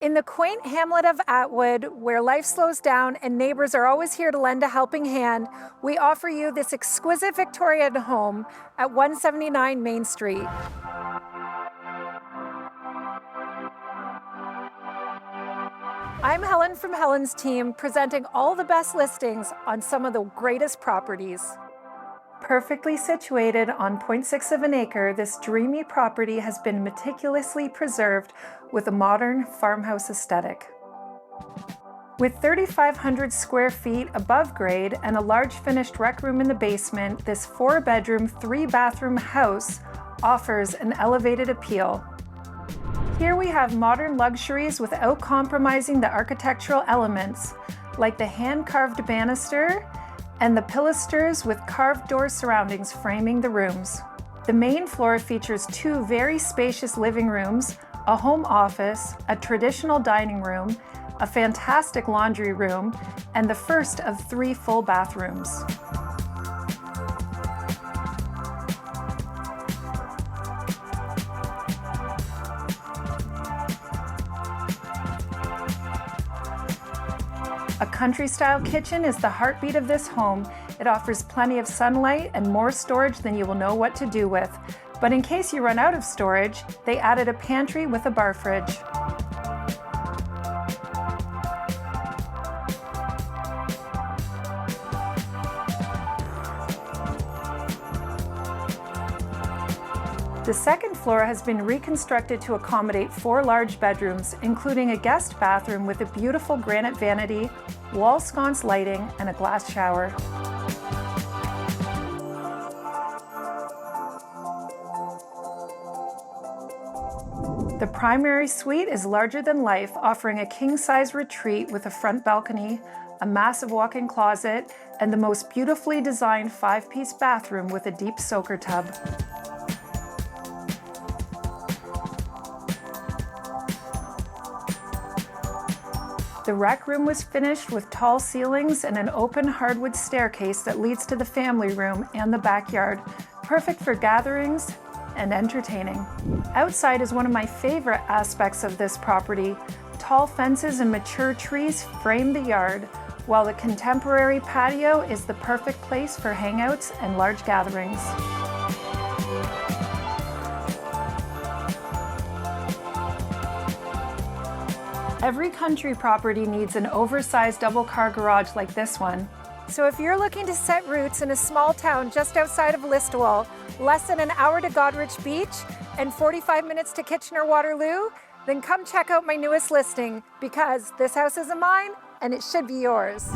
In the quaint hamlet of Atwood, where life slows down and neighbors are always here to lend a helping hand, we offer you this exquisite Victorian home at 179 Main Street. I'm Helen from Helen's team, presenting all the best listings on some of the greatest properties. Perfectly situated on 0.6 of an acre, this dreamy property has been meticulously preserved with a modern farmhouse aesthetic. With 3,500 square feet above grade and a large finished rec room in the basement, this 4-bedroom, 3-bathroom house offers an elevated appeal. Here we have modern luxuries without compromising the architectural elements, like the hand-carved banister and the pilasters with carved door surroundings framing the rooms. The main floor features 2 very spacious living rooms, a home office, a traditional dining room, a fantastic laundry room, and the first of 3 full bathrooms. A country-style kitchen is the heartbeat of this home. It offers plenty of sunlight and more storage than you will know what to do with. But in case you run out of storage, they added a pantry with a bar fridge. The second floor has been reconstructed to accommodate 4 large bedrooms, including a guest bathroom with a beautiful granite vanity, wall sconce lighting, and a glass shower. The primary suite is larger than life, offering a king-size retreat with a front balcony, a massive walk-in closet, and the most beautifully designed 5-piece bathroom with a deep soaker tub. The rec room was finished with tall ceilings and an open hardwood staircase that leads to the family room and the backyard, perfect for gatherings and entertaining. Outside is one of my favorite aspects of this property. Tall fences and mature trees frame the yard, while the contemporary patio is the perfect place for hangouts and large gatherings. Every country property needs an oversized double-car garage like this one. So if you're looking to set roots in a small town just outside of Listowel, less than an hour to Goderich Beach, and 45 minutes to Kitchener-Waterloo, then come check out my newest listing, because this house is mine and it should be yours.